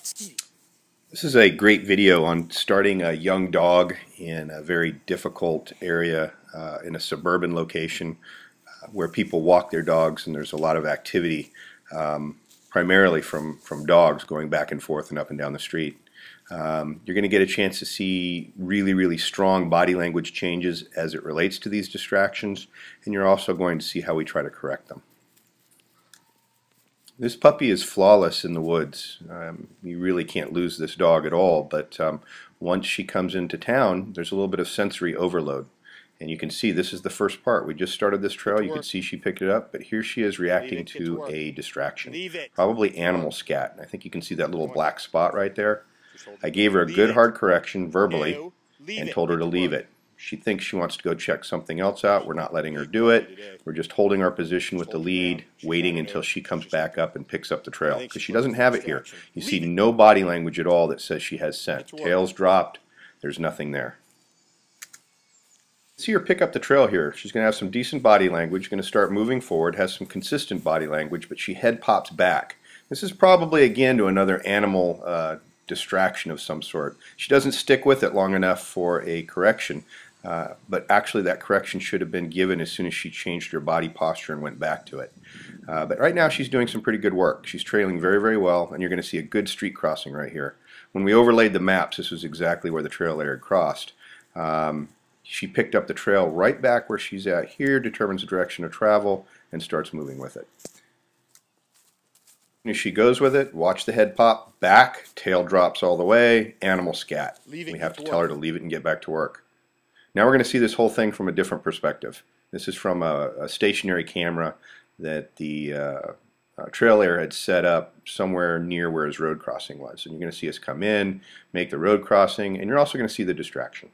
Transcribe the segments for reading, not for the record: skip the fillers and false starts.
This is a great video on starting a young dog in a very difficult area in a suburban location where people walk their dogs and there's a lot of activity, primarily from dogs going back and forth and up and down the street. You're going to get a chance to see really strong body language changes as it relates to these distractions, and you're also going to see how we try to correct them. This puppy is flawless in the woods. You really can't lose this dog at all, but once she comes into town, there's a little bit of sensory overload. And you can see this is the first part. We just started this trail. You can see she picked it up, but here she is reacting to a distraction. Probably animal scat. I think you can see that little black spot right there. I gave her a good hard correction verbally and told her to leave it. She thinks she wants to go check something else out. We're not letting her do it. We're just holding our position with the lead, waiting until she comes back up and picks up the trail, because she doesn't have it here. You see no body language at all that says she has scent. Tail's dropped. There's nothing there. See her pick up the trail here. She's going to have some decent body language, going to start moving forward, has some consistent body language, but she head pops back. This is probably, again, to another animal distraction of some sort. She doesn't stick with it long enough for a correction. But actually that correction should have been given as soon as she changed her body posture and went back to it. But right now she's doing some pretty good work. She's trailing very well, and you're going to see a good street crossing right here. When we overlaid the maps, this was exactly where the trail layer had crossed. She picked up the trail right back where she's at here, determines the direction of travel, and starts moving with it. As she goes with it, watch the head pop back, tail drops all the way, animal scat. We have to tell her to leave it and get back to work. Now we're going to see this whole thing from a different perspective. This is from a stationary camera that the trail layer had set up somewhere near where his road crossing was. And you're going to see us come in, make the road crossing, and you're also going to see the distraction.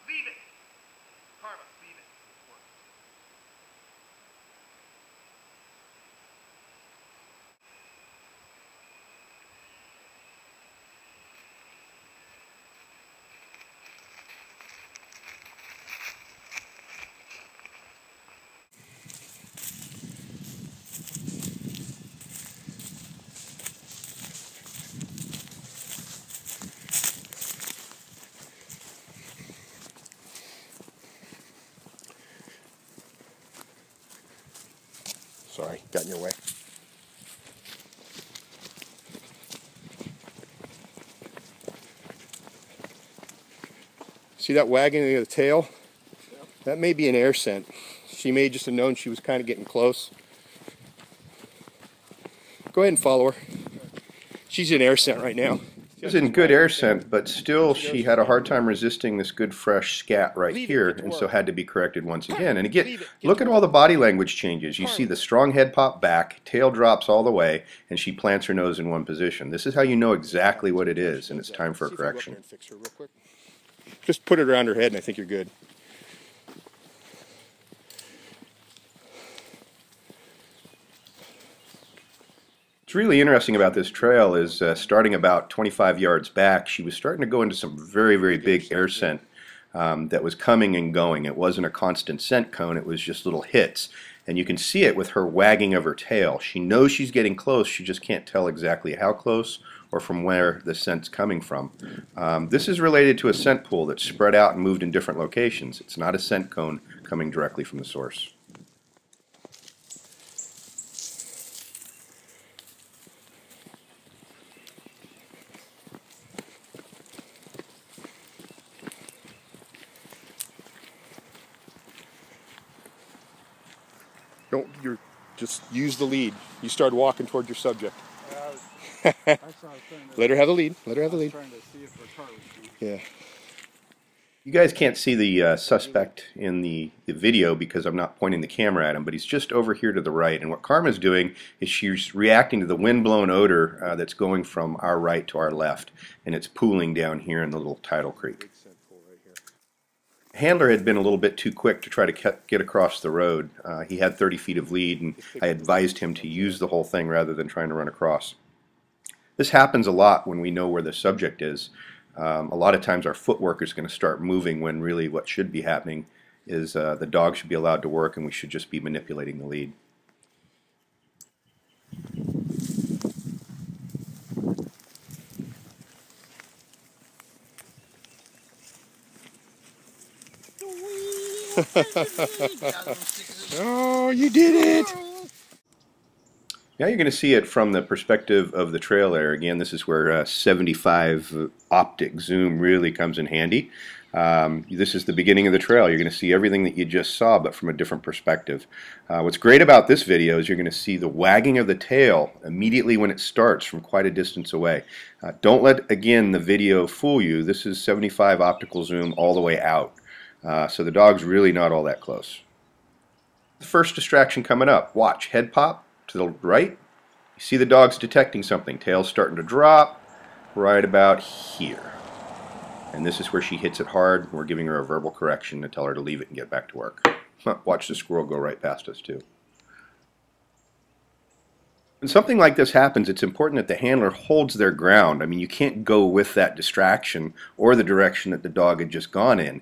Leave it! Karma, leave it. Work. Sorry, got in your way. See that wagging of the tail? That may be an air scent. She may just have known she was kind of getting close. Go ahead and follow her. She's in air scent right now. She's in good air scent, but still she had a hard time resisting this good fresh scat right here, and so had to be corrected once again. And again, look at all the body language changes. You see the strong head pop back, tail drops all the way, and she plants her nose in one position. This is how you know exactly what it is, and it's time for a correction. Just put it around her head and I think you're good. What's really interesting about this trail is starting about 25 yards back, she was starting to go into some very big air scent that was coming and going. It wasn't a constant scent cone, it was just little hits. And you can see it with her wagging of her tail. She knows she's getting close, she just can't tell exactly how close or from where the scent's coming from. This is related to a scent pool that's spread out and moved in different locations. It's not a scent cone coming directly from the source. You're just use the lead. You start walking toward your subject. Let her have the lead. Let her have the lead. Yeah. You guys can't see the suspect in the video because I'm not pointing the camera at him, but he's just over here to the right. And what Karma's doing is she's reacting to the wind-blown odor that's going from our right to our left, and it's pooling down here in the little tidal creek. Handler had been a little bit too quick to try to get across the road. He had 30 feet of lead, and I advised him to use the whole thing rather than trying to run across. This happens a lot when we know where the subject is. A lot of times our footwork is going to start moving when really what should be happening is the dog should be allowed to work and we should just be manipulating the lead. Oh, you did it! Now you're going to see it from the perspective of the trail there. Again, this is where 75 optic zoom really comes in handy. This is the beginning of the trail. You're going to see everything that you just saw, but from a different perspective. What's great about this video is you're going to see the wagging of the tail immediately when it starts from quite a distance away. Don't let, again, the video fool you. This is 75 optical zoom all the way out. So the dog's really not all that close. The first distraction coming up. Watch, head pop to the right. You see the dog's detecting something. Tail's starting to drop right about here. And this is where she hits it hard. We're giving her a verbal correction to tell her to leave it and get back to work. Watch the squirrel go right past us too. When something like this happens, it's important that the handler holds their ground. I mean, you can't go with that distraction or the direction that the dog had just gone in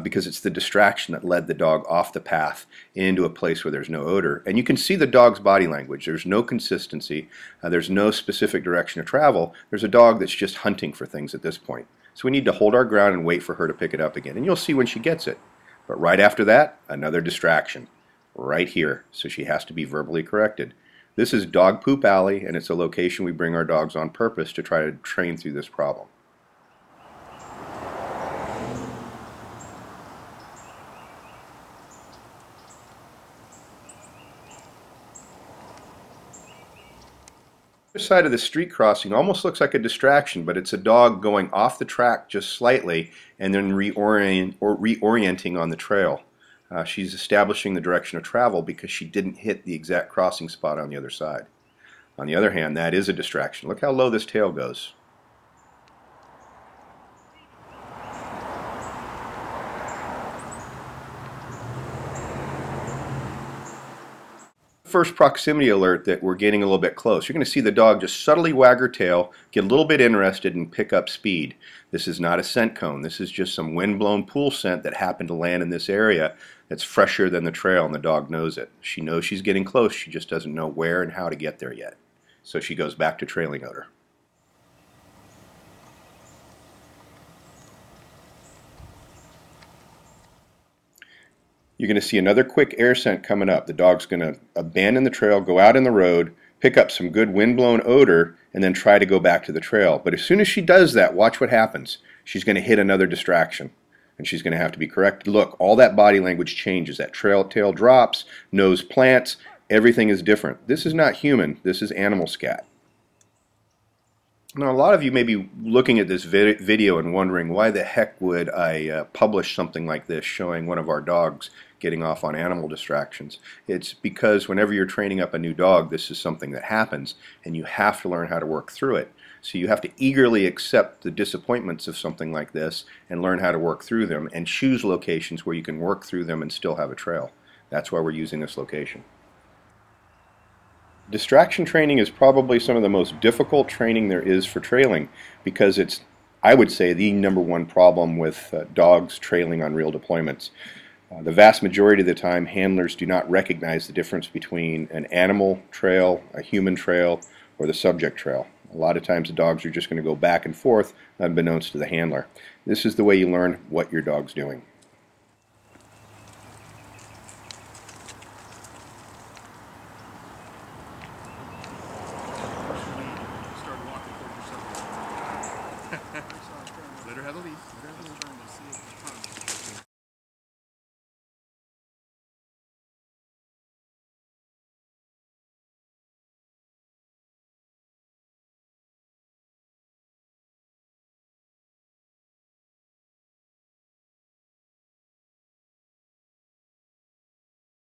because it's the distraction that led the dog off the path into a place where there's no odor. And you can see the dog's body language. There's no consistency. There's no specific direction of travel. There's a dog that's just hunting for things at this point. So we need to hold our ground and wait for her to pick it up again. And you'll see when she gets it. But right after that, another distraction right here. So she has to be verbally corrected. This is Dog Poop Alley, and it's a location we bring our dogs on purpose to try to train through this problem. The side of the street crossing almost looks like a distraction, but it's a dog going off the track just slightly and then reorienting on the trail. She's establishing the direction of travel because she didn't hit the exact crossing spot on the other side. On the other hand, that is a distraction. Look how low this tail goes. First proximity alert that we're getting a little bit close. You're going to see the dog just subtly wag her tail, get a little bit interested, and pick up speed. This is not a scent cone. This is just some wind-blown pool scent that happened to land in this area that's fresher than the trail, and the dog knows it. She knows she's getting close. She just doesn't know where and how to get there yet. So she goes back to trailing odor. You're going to see another quick air scent coming up. The dog's going to abandon the trail, go out in the road, pick up some good wind-blown odor, and then try to go back to the trail. But as soon as she does that, watch what happens. She's going to hit another distraction, and she's going to have to be corrected. Look, all that body language changes. That tail drops, nose plants, everything is different. This is not human. This is animal scat. Now, a lot of you may be looking at this video and wondering, why the heck would I publish something like this showing one of our dogs getting off on animal distractions? It's because whenever you're training up a new dog, this is something that happens, and you have to learn how to work through it. So you have to eagerly accept the disappointments of something like this and learn how to work through them and choose locations where you can work through them and still have a trail. That's why we're using this location. Distraction training is probably some of the most difficult training there is for trailing because it's, I would say, the #1 problem with dogs trailing on real deployments. The vast majority of the time, handlers do not recognize the difference between an animal trail, a human trail, or the subject trail. A lot of times the dogs are just going to go back and forth unbeknownst to the handler. This is the way you learn what your dog's doing.